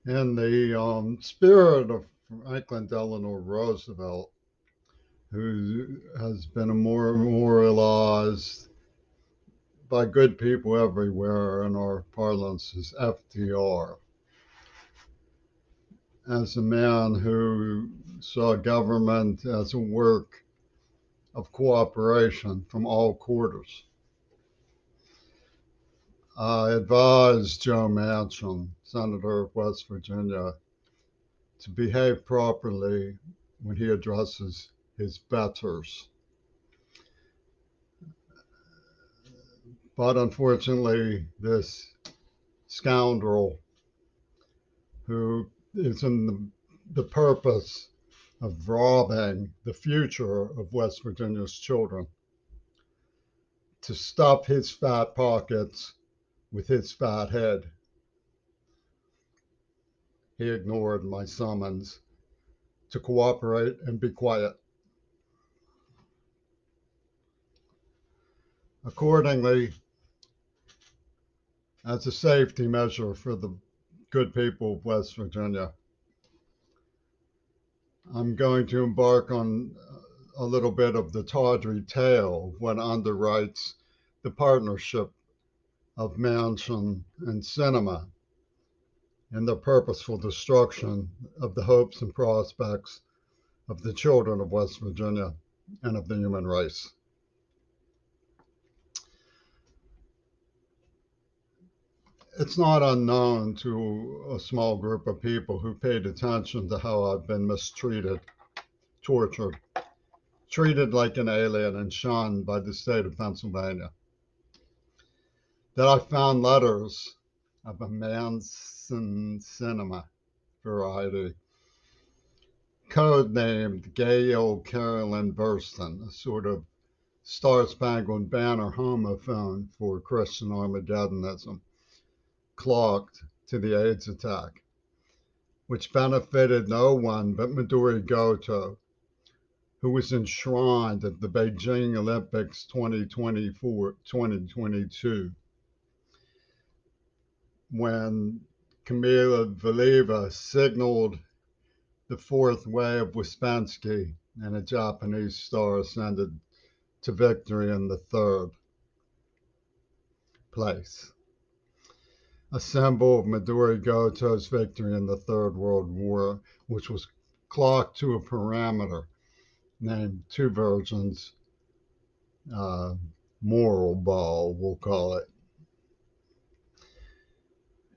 In the spirit of Franklin Delano Roosevelt, who has been memorialized by good people everywhere in our parlance as FDR, as a man who saw government as a work of cooperation from all quarters. I advised Joe Manchin, Senator of West Virginia, to behave properly when he addresses his betters. But unfortunately, this scoundrel who is in the purpose of robbing the future of West Virginia's children to stuff his fat pockets with his fat head. He ignored my summons to cooperate and be quiet. Accordingly, as a safety measure for the good people of West Virginia, I'm going to embark on a little bit of the tawdry tale of what underwrites the partnership of Manchin and cinema in the purposeful destruction of the hopes and prospects of the children of West Virginia and of the human race. It's not unknown to a small group of people who paid attention to how I've been mistreated, tortured, treated like an alien, and shunned by the state of Pennsylvania. That I found letters of a Manchin cinema variety, codenamed Gail Carolyn Burston, a sort of Star Spangled Banner homophone for Christian Armageddonism, clocked to the AIDS attack, which benefited no one but Midori Goto, who was enshrined at the Beijing Olympics 2022 when Kamila Valieva signaled the fourth way of Ouspensky and a Japanese star ascended to victory in the third place, a symbol of Midori Goto's victory in the Third World War, which was clocked to a parameter named Two Virgins uh, Moral Ball, we'll call it,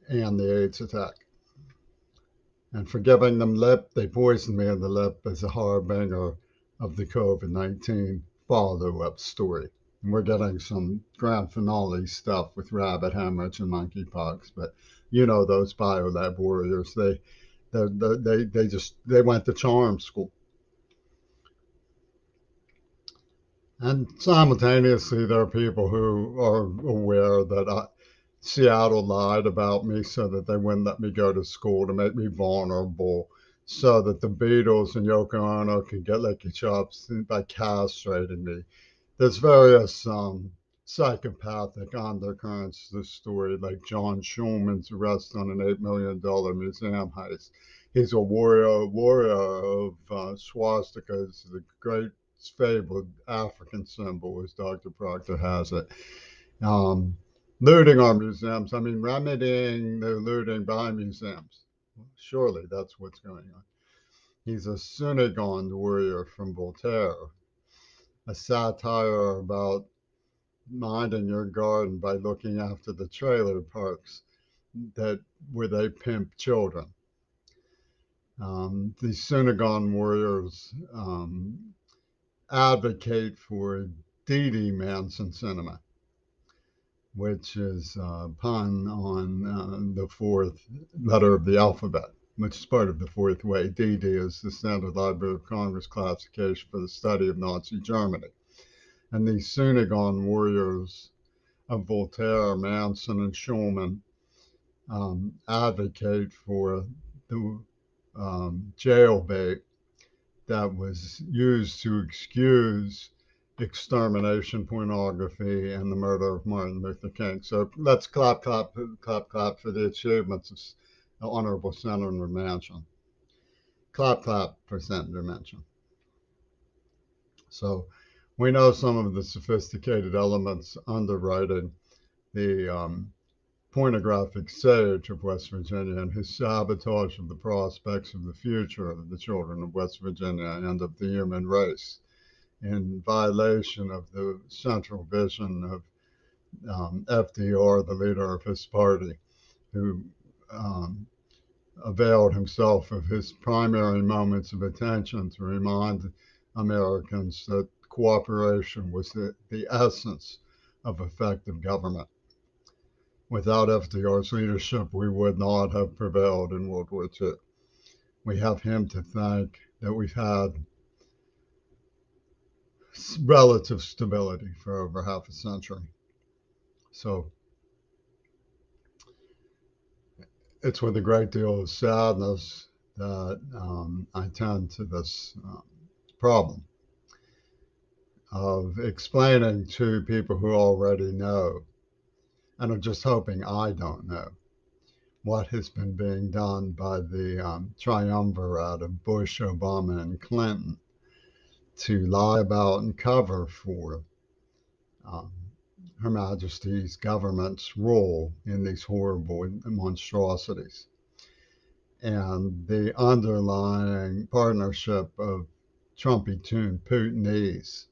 and the AIDS attack. And for giving them lip, they poisoned me in the lip as a harbinger of the COVID 19 follow up story. And we're getting some grand finale stuff with rabbit hemorrhage and monkeypox, but you know those biolab warriors, they went to charm school. And simultaneously, there are people who are aware that Seattle lied about me so that they wouldn't let me go to school to make me vulnerable, so that the Beatles and Yoko Ono could get licky chops by castrating me. There's various psychopathic undercurrents to the story, like John Schulman's arrest on an $8 million museum heist. He's a warrior of swastikas, the great fabled African symbol, as Dr. Proctor has it. Um, Looting our museums, I mean, remedying the looting by museums. Surely that's what's going on. He's a Sunigond warrior from Voltaire, a satire about minding your garden by looking after the trailer parks that where they pimp children. The Sunigond warriors advocate for Didi Manson cinema, which is a pun on the fourth letter of the alphabet, which is part of the fourth way. DD is the Standard Library of Congress classification for the study of Nazi Germany. And these Sunnigan warriors of Voltaire, Manson, and Schulman advocate for the jail bait that was used to excuse extermination, pornography, and the murder of Martin Luther King. So let's clap, clap, clap, clap for the achievements the Honorable Senator Manchin. Clap, clap for Senator Manchin. So we know some of the sophisticated elements underwriting the pornographic sage of West Virginia and his sabotage of the prospects of the future of the children of West Virginia and of the human race, in violation of the central vision of FDR, the leader of his party, who um, availed himself of his primary moments of attention to remind Americans that cooperation was the essence of effective government. Without FDR's leadership, we would not have prevailed in World War II. We have him to thank that we've had relative stability for over half a century. So it's with a great deal of sadness that I tend to this problem of explaining to people who already know and are just hoping I don't know what has been being done by the triumvirate of Bush, Obama, and Clinton to lie about and cover for um, Her Majesty's government's role in these horrible monstrosities. And the underlying partnership of Trumpy-tuned Putinese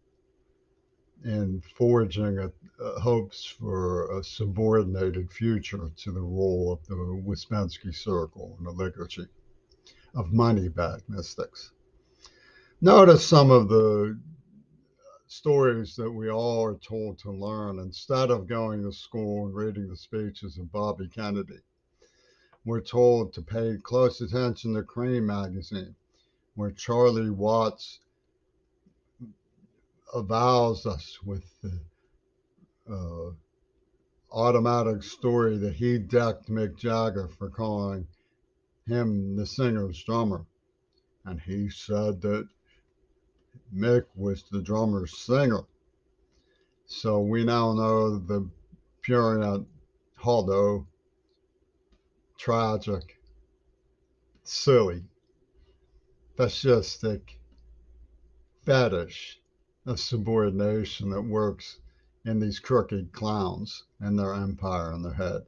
in forging hopes for a subordinated future to the role of the Ouspensky Circle and oligarchy of money-bagged mystics. Notice some of the stories that we all are told to learn instead of going to school and reading the speeches of Bobby Kennedy. We're told to pay close attention to Cream magazine, where Charlie Watts avows us with the uh, automatic story that he decked Mick Jagger for calling him the singer's drummer. And he said that Mick was the drummer's singer. So we now know the purient, hollow, tragic, silly, fascistic fetish of subordination that works in these crooked clowns and their empire in their head.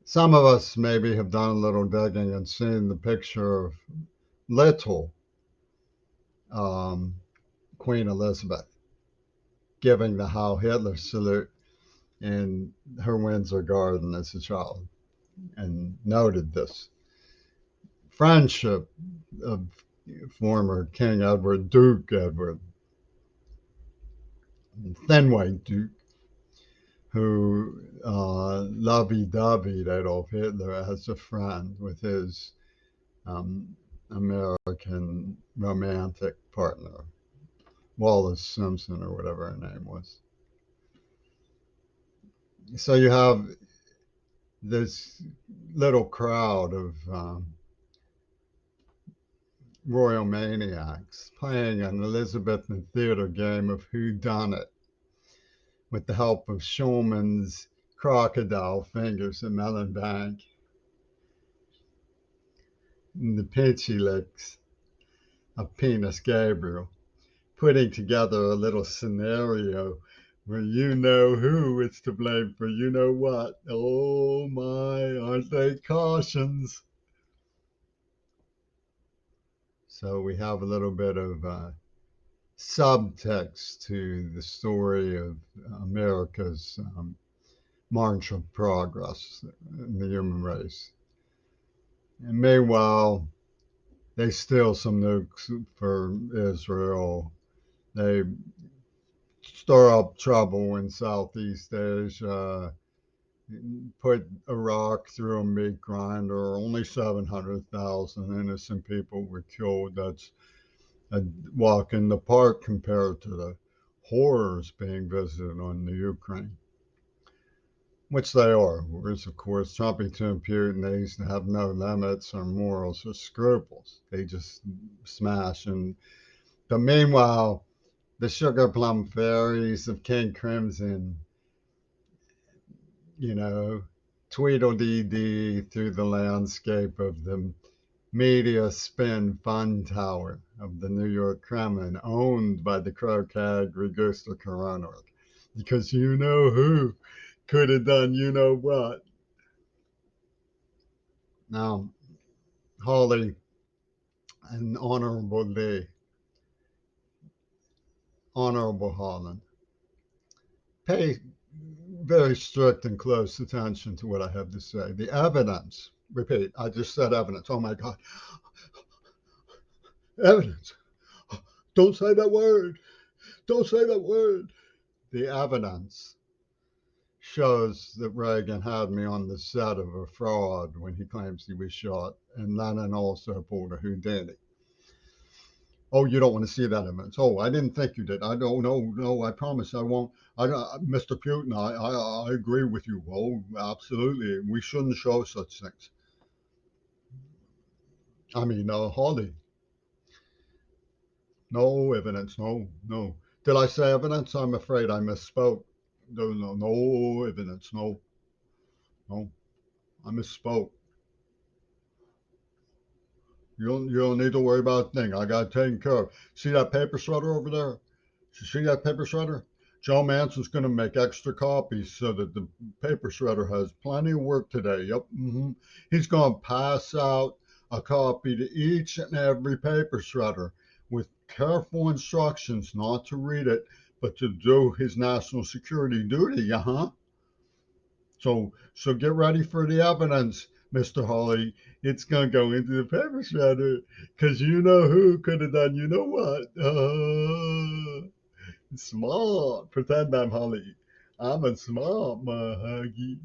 Some of us maybe have done a little digging and seen the picture of little um, Queen Elizabeth giving the Heil Hitler salute in her Windsor garden as a child and noted this friendship of former King Edward, Duke Edward, thin white Duke, who lovey-doveyed Adolf Hitler as a friend with his um, American romantic partner, Wallace Simpson or whatever her name was. So you have this little crowd of royal maniacs playing an Elizabethan theater game of Who Done It with the help of Schulman's crocodile fingers at Mellon Bank and the Pinchy Licks of Penis Gabriel, putting together a little scenario where you know who is to blame for you know what. Oh my, aren't they cautions? So we have a little bit of subtext to the story of America's march of progress in the human race. And meanwhile, they steal some nukes for Israel. They stir up trouble in Southeast Asia, put Iraq through a meat grinder. Only 700,000 innocent people were killed. That's a walk in the park compared to the horrors being visited on the Ukraine, which they are. Whereas, of course, Trumpy to impute these to have no limits or morals or scruples. They just smash. But meanwhile, the sugar plum fairies of King Crimson, you know, tweedledee through the landscape of the media spin fun tower of the New York Kremlin, owned by the croquet Regusta Coroner. Because you know who could have done you know what. Now, Hawley and Honorable Lee, Honorable Holland, pay very strict and close attention to what I have to say. The evidence, repeat, I just said evidence. Oh my God. Evidence. Don't say that word. Don't say that word. The evidence shows that Reagan had me on the set of a fraud when he claims he was shot, and Lennon also pulled a Houdini. Oh, you don't want to see that evidence. Oh, I didn't think you did. I don't know. No, I promise I won't. Mr. Putin, I agree with you. Oh, absolutely. We shouldn't show such things. I mean, Hawley, no evidence. No, no. Did I say evidence? I'm afraid I misspoke. No, no, no evidence. No, no. I misspoke. You don't need to worry about a thing. I got it taken care of. See that paper shredder over there? You see that paper shredder? Joe Manchin's going to make extra copies so that the paper shredder has plenty of work today. Yep. He's going to pass out a copy to each and every paper shredder with careful instructions not to read it, but to do his national security duty. So get ready for the evidence, Mr. Hawley. It's gonna go into the paper shredder, cause you know who could have done you know what. Smart. Pretend I'm Hawley. I'm a smart mahogany.